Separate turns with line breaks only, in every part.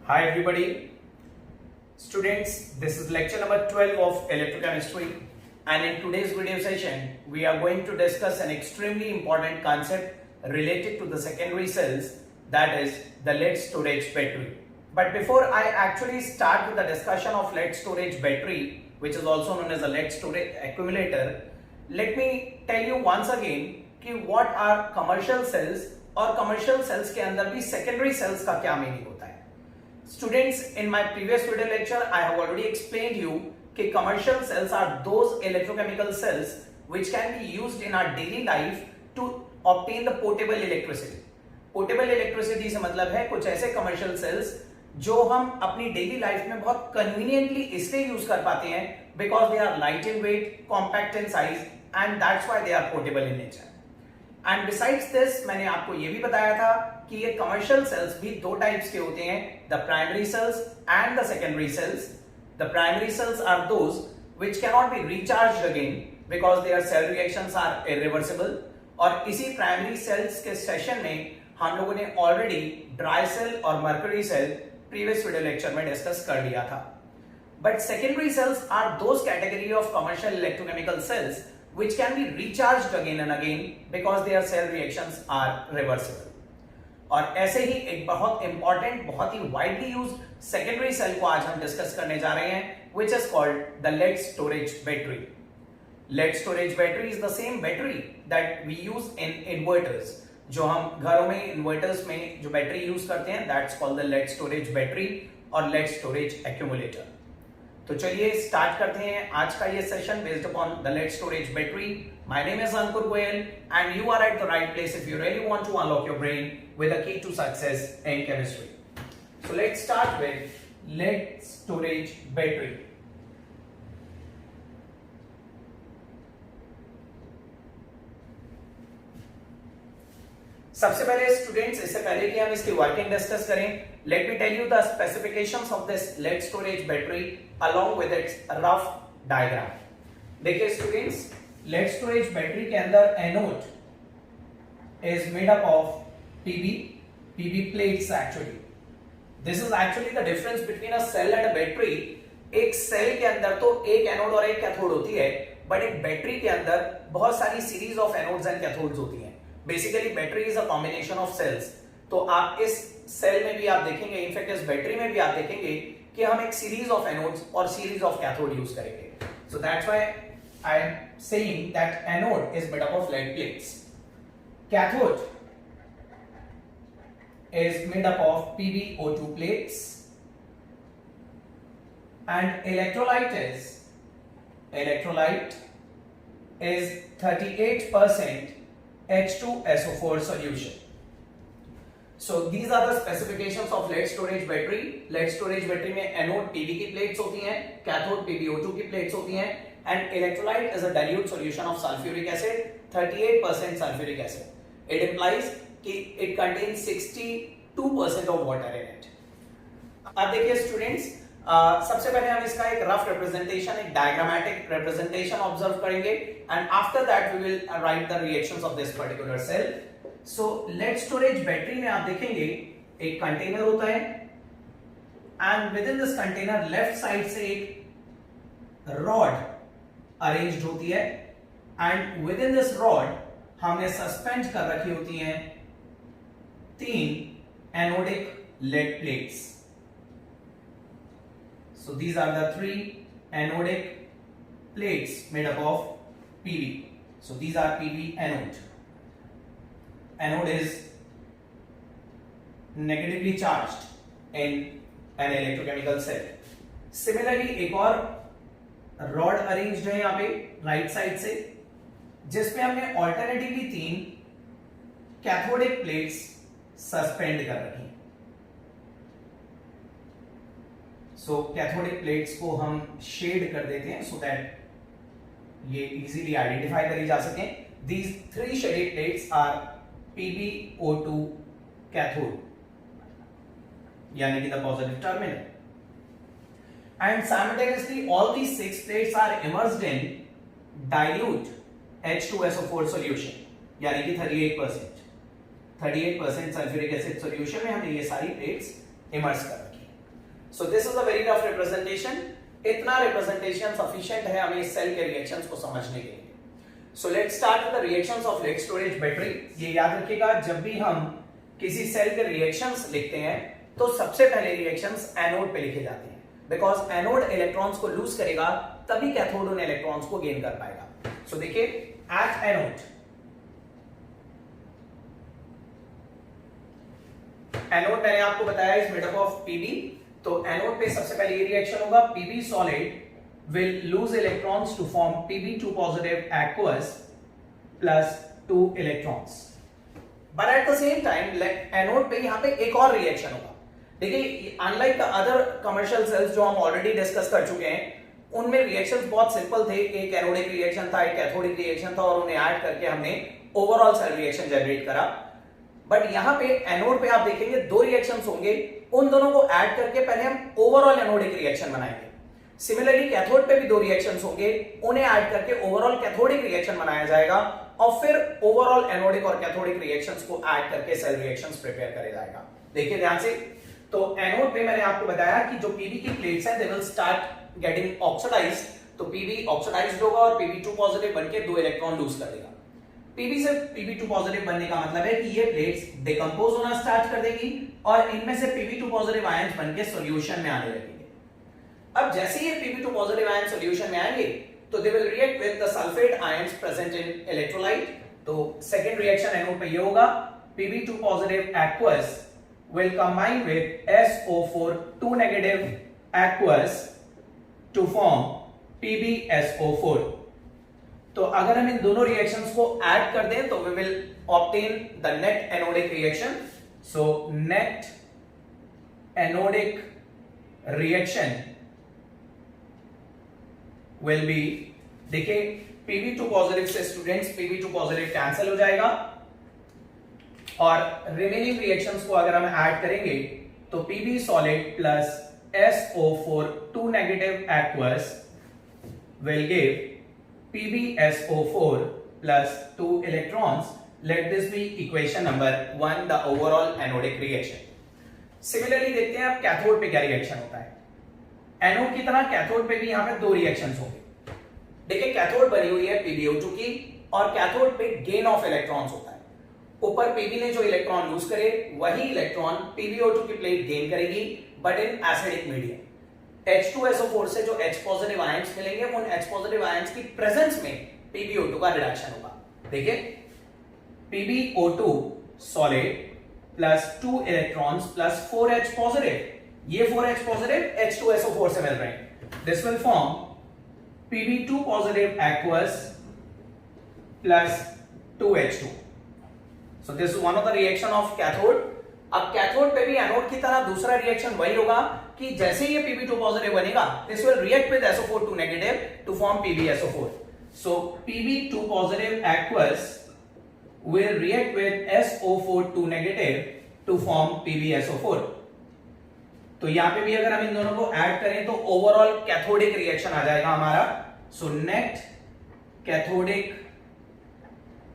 Hi everybody, students, this is lecture number 12 of electrochemistry, and in today's video session we are going to discuss an extremely important concept related to the secondary cells, that is the lead storage battery. But before I actually start with the discussion of lead storage battery, which is also known as a lead storage accumulator, let me tell you once again कि what are commercial cells और commercial cells के अंदर भी secondary cells का क्या meaning होता है. Students, in my previous video lecture, I have already explained you that commercial cells are those electrochemical cells which can be used in our daily life to obtain the potable electricity. Potable electricity से मतलब है कुछ ऐसे commercial cells जो हम अपनी daily life में बहुत conveniently इसलिए use कर पाते हैं because they are light in weight, compact in size, and that's why they are portable in nature. And besides this मैंने आपको ये भी बताया था कि ये कमर्शियल सेल्स भी दो टाइप्स के होते हैं, the primary cells and the secondary cells. The primary cells are those which can not be recharged again because their cell reactions are irreversible. और इसी प्राइमरी सेल्स के सेशन में हम लोगों ने ऑलरेडी ड्राई सेल और mercury cell previous video lecture में discuss कर लिया था. But secondary cells are those category of commercial electrochemical cells which can be recharged again and again because their cell reactions are reversible. और ऐसे ही एक बहुत important, बहुत ही वाइडली यूज्ड सेकेंडरी सेल को आज हम डिस्कस करने जा रहे हैं, which is called the lead storage battery. Lead storage battery is the same battery that we use in inverters. जो हम घरों में इन्वर्टर्स में जो बैटरी यूज करते हैं, that's called the lead storage battery और lead storage accumulator. तो चलिए स्टार्ट करते हैं आज का ये session based upon the lead storage battery. My name is Ankur Goyal and you are at the right place if you really want to unlock your brain with a key to success in chemistry. So let's start with lead storage battery. सबसे पहले students, इससे पहले कि हम इसकी working discuss करें, let me tell you the specifications of this lead storage battery along with its rough diagram. देखिए students, lead storage battery के अंदर anode is made up of PB plates actually. This is actually the difference between a cell and a battery. एक cell के अंदर तो एक anode और एक कैथोड होती है, बट एक बैटरी के अंदर बहुत सारी series of anodes and cathodes होती हैं. Basically battery is a combination of cells. तो आप इस सेल में भी आप देखेंगे, इनफैक्ट इस बैटरी में भी आप देखेंगे कि हम एक सीरीज ऑफ एनोड्स और सीरीज ऑफ कैथोड यूज करेंगे. So that's why I am saying that anode is made up of lead plates, cathode is made up of PbO2 plates, and electrolyte is 38% H2SO4 solution. So these are the specifications of lead storage battery. Lead storage battery में anode Pb की plates होती हैं, cathode PbO2 की plates होती हैं, and electrolyte is a dilute solution of sulfuric acid, 38% sulfuric acid. It implies कि it contains 62% of water in it. अब देखिए स्टूडेंट्स, सबसे पहले हम इसका एक रफ रिप्रेजेंटेशन, एक डायग्रामेटिक रिप्रेजेंटेशन ऑब्जर्व करेंगे, and after that we will write the reactions of this particular cell. So lead storage battery में आप देखेंगे एक कंटेनर होता है, and within this container left side से एक रॉड अरेंज्ड होती है, and within this rod हमने सस्पेंड कर रखी होती हैं 3 anodic lead plates. So these are the 3 anodic plates made up of Pb. So these are Pb anode. Anode is negatively charged in an electrochemical cell. Similarly, एक और rod arranged है यहाँ पे राइट साइड से, जिसपे हमने alternatively 3 cathodic plates suspend कर रखी. सो कैथोडिक प्लेट्स को हम शेड कर देते हैं सो दैट ये इजीली आइडेंटिफाई करी जा सके. These 3 shaded plates are PbO2 cathode, यानी कि the positive terminal, and simultaneously all these 6 plates are immersed in dilute H2SO4 solution, यानी कि 38% सल्फ्यूरिक एसिड सॉल्यूशन में हमने ये सारी प्लेट्स इमर्स कर रखी है. सो this is a very rough representation. इतना रिप्रेजेंटेशन सफिशिएंट है हमें इस सेल के रिएक्शंस को समझने के लिए. So let's start with the reactions of lead storage battery. ये याद रखिएगा, जब भी हम किसी सेल के रिएक्शंस लिखते हैं तो सबसे पहले रिएक्शंस एनोड पे लिखे जाते हैं, बिकॉज एनोड इलेक्ट्रॉन्स को लूज करेगा तभी कैथोड उन इलेक्ट्रॉन्स को गेन कर पाएगा. सो देखिए, एट एनोड मैंने आपको बताया is made up of PB. तो एनोड पे सबसे पहले ये रिएक्शन होगा, PB solid will lose electrons to form Pb2 positive aqueous plus 2 electrons. But at the same time, anode पे यहाँ पे एक और रिएक्शन होगा. देखिए, unlike the other commercial cells जो हम ऑलरेडी डिस्कस कर चुके हैं, उनमें रिएक्शंस बहुत सिंपल थे. एक एनोडिक रिएक्शन था, एक कैथोडिक रिएक्शन था, और उन्हें ऐड करके हमने ओवरऑल सेल रिएक्शन जनरेट करा. बट यहाँ पे एनोड पे आप देखेंगे दो रिएक्शंस होंगे, उन दोनों को ऐड करके पहले हम ओवरऑल एनोडिक रिएक्शन बनाएंगे. सिमिलरली कैथोड पे भी दो रिएक्शंस होंगे, उन्हें ऐड करके ओवरऑल कैथोडिक रिएक्शन बनाया जाएगा, और फिर ओवरऑल एनोडिक और कैथोडिक रिएक्शंस को ऐड करके सेल रिएक्शंस प्रिपेयर करे जाएगा. देखिए ध्यान से. तो एनोड पे मैंने आपको बताया कि जो पीबी की प्लेट्स हैं they will start getting oxidised. तो पीबी ऑक्सीडाइज्ड होगा और पीबी2 पॉजिटिव बनके दो इलेक्ट्रॉन लूज कर देगा. पीबी से पीबी2 पॉजिटिव बनने का मतलब है कि ये प्लेट्स डिकंपोज होना स्टार्ट कर देगी और इनमें से पीबी2 पॉजिटिव आयंस बनके सॉल्यूशन में आने लगेंगे. अब जैसे ये Pb2 पॉजिटिव आयन सॉल्यूशन में आएंगे तो they will react with the sulphate ions present in electrolyte. तो सेकंड रिएक्शन एनोड पे ये होगा, Pb2 positive aqueous will combine with SO4 2 negative aqueous to form PbSO4. तो अगर हम इन दोनों रिएक्शंस को ऐड कर दें तो we will obtain the net anodic reaction. So net anodic reaction will be, देखिए Pb2 पॉजिटिव से स्टूडेंट्स Pb2 पॉजिटिव कैंसिल हो जाएगा, और रिमेनिंग रिएक्शंस को अगर हम ऐड करेंगे तो Pb solid plus SO4 2 negative aqueous will give PbSO4 plus 2 electrons. Let this be equation number 1, the overall anodic reaction. Similarly देखते हैं अब कैथोड पे क्या रिएक्शन होता है. एनोड की तरह कैथोड पे भी यहाँ पे दो रिएक्शंस होंगे. देखिए, कैथोड बनी हुई है PbO2 की, और कैथोड पे गेन ऑफ इलेक्ट्रॉन्स होता है. ऊपर Pb ने जो इलेक्ट्रॉन लूज करे वही इलेक्ट्रॉन PbO2 की प्लेट गेन करेगी, but in acidic medium. H2SO4 से जो H पॉजिटिव आयंस मिलेंगे, उन H पॉजिटिव आयंस की प्रेजेंस में PbO2 का रिडक्शन होगा. देखिए, PbO2 solid plus 2 electrons plus 4H positive, ये 4H पॉजिटिव H2SO4 से मिल रहे हैं. This will form Pb2 positive aqueous plus 2H2. So this is one of the reaction of cathode. अब कैथोड पे भी एनोड की तरह दूसरा रिएक्शन वही होगा कि जैसे ये Pb2 पॉजिटिव बनेगा, this will react with SO4 2 negative to form PbSO4. So Pb2 positive aqueous will react with SO4 2 negative to form PbSO4. तो यहां पे भी अगर हम इन दोनों को ऐड करें तो ओवरऑल कैथोडिक रिएक्शन आ जाएगा हमारा. So net cathodic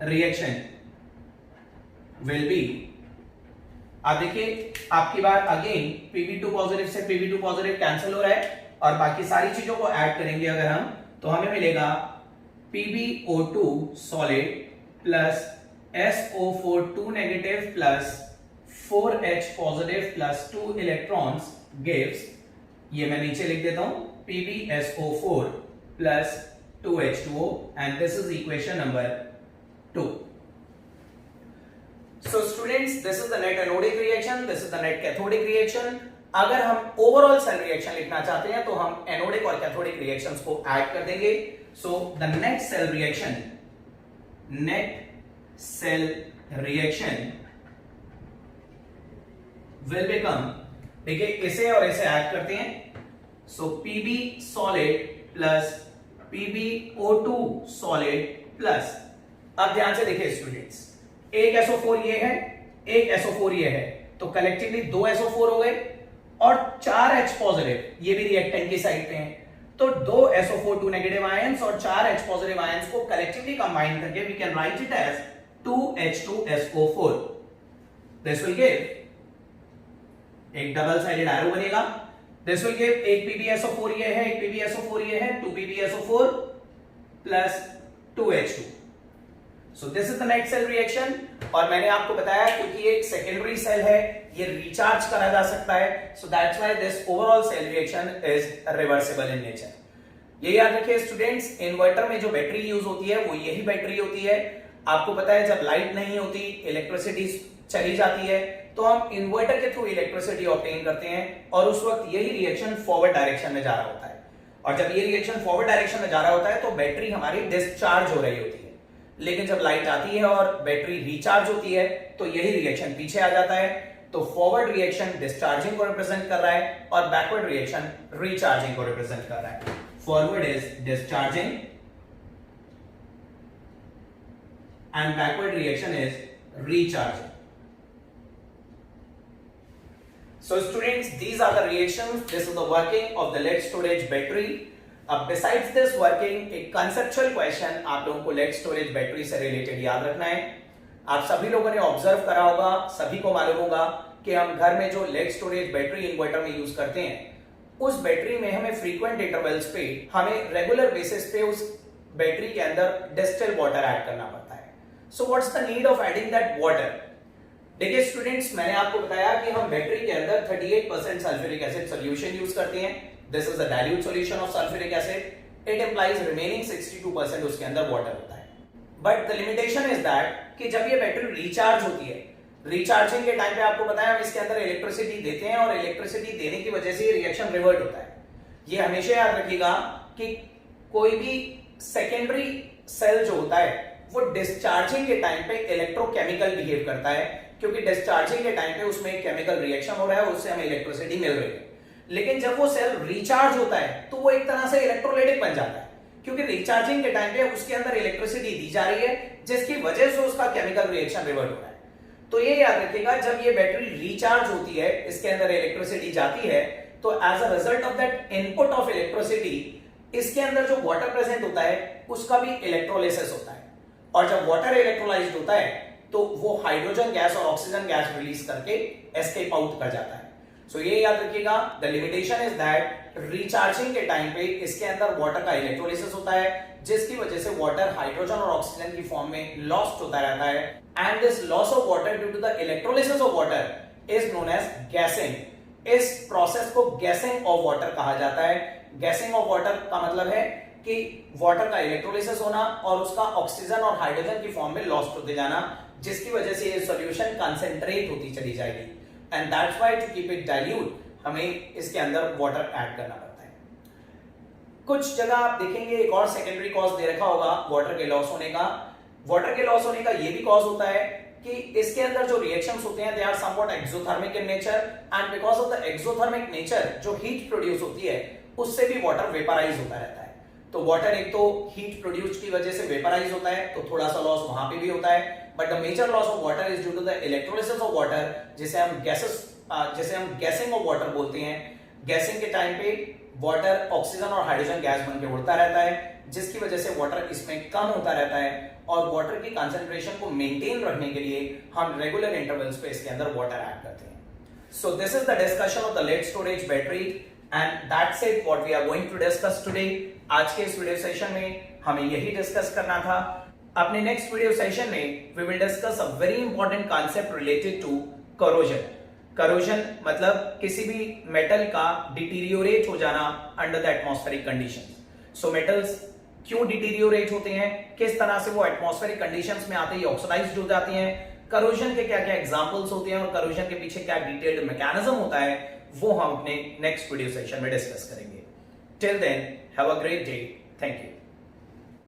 reaction will be, आप देखिए आपकी बार अगेन Pb2 पॉजिटिव से Pb2 पॉजिटिव कैंसिल हो रहा है, और बाकी सारी चीजों को ऐड करेंगे अगर हम, तो हमें मिलेगा PbO2 solid plus SO4 2 negative plus 4H positive plus 2 electrons gives, ये मैं नीचे लिख देता हूं, PbSO4 plus 2H2O, and this is equation number 2. So students, this is the net anodic reaction, this is the net cathodic reaction. अगर हम overall cell reaction लिखना चाहते हैं तो हम एनोडिक और कैथोडिक रिएक्शंस को ऐड कर देंगे. So the net cell reaction, net cell reaction will become, देखिए इसे और इसे ऐड करते हैं, सो Pb solid plus PbO2 solid plus, अब ध्यान से देखिए स्टूडेंट्स, एक SO4 ये है, एक SO4 ये है, तो कलेक्टिवली 2 SO4 हो गए, और 4 H पॉजिटिव ये भी रिएक्टेंट की साइड पे हैं, तो 2 SO4 2 नेगेटिव आयंस और 4 H पॉजिटिव आयंस को कलेक्टिवली कंबाइन करके we can write it as 2H2SO4. This will give, एक डबल साइडेड एरो बनेगा, दिस विल गिव एक PbSO4 ये है, एक PbSO4 ये है, 2 PbSO4 plus 2H2. So this is the net cell reaction. और मैंने आपको बताया क्योंकि ये एक सेकेंडरी सेल है, ये रिचार्ज करा जा सकता है, so that's why this overall cell reaction is reversible in nature. ये याद रखिए स्टूडेंट्स, इन्वर्टर में जो बैटरी यूज होती है वो यही बैटरी होती है. आपको पता है जब लाइट नहीं होती, इलेक्ट्रिसिटी चली जाती है, तो हम इन्वर्टर के थ्रू इलेक्ट्रिसिटी ऑब्टेन करते हैं और उस वक्त यही रिएक्शन फॉरवर्ड डायरेक्शन में जा रहा होता है. और जब ये रिएक्शन फॉरवर्ड डायरेक्शन में जा रहा होता है तो बैटरी हमारी डिस्चार्ज हो रही होती है. लेकिन जब लाइट आती है और बैटरी रिचार्ज होती है तो यही रिएक्शन पीछे आ जाता है. तो फॉरवर्ड रिएक्शन डिस्चार्जिंग को रिप्रेजेंट कर रहा है और बैकवर्ड रिएक्शन रिचार्जिंग को रिप्रेजेंट कर रहा है. Forward is discharging and backward reaction is recharging. So students, these are the reactions. This is the working of the lead storage battery. अब besides this working, एक conceptual question आप लोगों को lead storage battery से related याद रखना है. आप सभी लोगों ने ऑब्जर्व करा होगा, सभी को मालूम होगा कि हम घर में जो लेड स्टोरेज बैटरी इन्वर्टर में यूज करते हैं, उस बैटरी में हमें फ्रीक्वेंट इंटरवल्स पे, हमें रेगुलर बेसिस पे उस बैटरी के अंदर डिस्टिल वाटर ऐड करना पड़ता है. So what's the need of adding that water? देखिए स्टूडेंट्स, मैंने आपको बताया कि हम बैटरी के अंदर 38% सल्फ्यूरिक एसिड सॉल्यूशन यूज करते हैं. This is the dilute solution of sulphuric acid. It implies remaining 62% उसके अंदर वाटर होता है. But the limitation is that कि जब ये बैटरी रिचार्ज होती है, रिचार्जिंग के टाइम पे आपको पता है हम इसके अंदर इलेक्ट्रिसिटी देते हैं और इलेक्ट्रिसिटी देने की वजह से ये रिएक्शन रिवर्ट होता है. ये हमेशा याद रखिएगा कि कोई भी सेकेंडरी सेल जो होता है वो डिस्चार्जिंग के टाइम पे इलेक्ट्रोकेमिकल बिहेव करता है, क्योंकि डिस्चार्जिंग के टाइम पे उसमें एक केमिकल रिएक्शन हो रहा है और उससे हमें इलेक्ट्रिसिटी मिल रही है. लेकिन जब वो सेल रिचार्ज होता है तो वो एक तरह से इलेक्ट्रोलाइटिक बन जाता है, क्योंकि रिचार्जिंग के टाइम पे उसके अंदर इलेक्ट्रिसिटी दी जा रही है जिसकी वजह से उसका केमिकल रिएक्शन रिवर्ट हो रहा है. तो ये याद रखिएगा, जब ये बैटरी रिचार्ज होती है, इसके अंदर इलेक्ट्रिसिटी जाती है, तो as a result of that input of electricity इसके अंदर जो वाटर प्रेजेंट होता है उसका भी इलेक्ट्रोलिसिस होता है. और जब वाटर इलेक्ट्रोलाइज्ड होता है तो वो हाइड्रोजन गैस और ऑक्सीजन गैस रिलीज करके एस्केप आउट कर जाता है. सो ये याद रखिएगा, the limitation is that recharging के टाइम पे इसके अंदर वाटर का इलेक्ट्रोलिसिस होता है, जिसकी वजह से वाटर हाइड्रोजन और ऑक्सीजन की फॉर्म में लॉस्ट होता रहता है. And this loss of water due to the electrolysis of water is known as gassing. इस प्रोसेस को गैसिंग ऑफ वाटर कहा जाता है. गैसिंग ऑफ वाटर का मतलब है कि वाटर का इलेक्ट्रोलिसिस होना और उसका ऑक्सीजन और हाइड्रोजन की फॉर्म में लॉस्ट होते जाना, जिसकी वजह से ये सॉल्यूशन कंसंट्रेट होती चली जाएगी. And that's why to keep it dilute हमें इसके अंदर वाटर ऐड करना पड़ता है. कुछ जगह आप देखेंगे एक और सेकेंडरी कॉज दे रखा होगा वाटर के लॉस होने का. वाटर के लॉस होने का ये भी कॉज होता है कि इसके अंदर जो रिएक्शंस होते हैं they are somewhat exothermic in nature, and because of the exothermic nature जो हीट प्रोड्यूस होती है उससे भी वाटर वेपराइज होता रहता है. तो वाटर एक तो हीट प्रोड्यूस की वजह से वेपराइज होता है, तो थोड़ा सा लॉस वहां पे भी होता है. But the major loss of water is due to the electrolysis of water, जिसे हम गैसिंग ऑफ वाटर बोलते हैं. गैसिंग के टाइम पे वाटर ऑक्सीजन और हाइड्रोजन गैस बनकर उड़ता रहता है, जिसकी वजह से वाटर इसमें कम होता रहता है. और वाटर की कंसंट्रेशन को मेंटेन रखने के लिए हम रेगुलर इंटरवल्स पे इसके अंदर वाटर ऐड करते हैं. So this is the discussion of the lead storage battery, and that's it what we are going to discuss today. आज के इस वीडियो सेशन में हमें यही डिस्कस करना था. अपने नेक्स्ट वीडियो सेशन में we will discuss a very important concept related to corrosion. Corrosion मतलब किसी भी मेटल का डिटीरियोरेट हो जाना under the atmospheric conditions. So metals क्यों डिटीरियोरेट होते हैं, किस तरह से वो एटमॉस्फेरिक कंडीशंस में आते ही ऑक्सीडाइज्ड हो जाती हैं, करोजन के क्या क्या एग्जांपल्स होते हैं और करोजन के पीछे क्या डिटेल्ड मैकेनिज्म होता है, वो हम अपने नेक्स्ट वीडियो सेशन में डिस्कस करेंगे. Till then, have a great day. Thank you.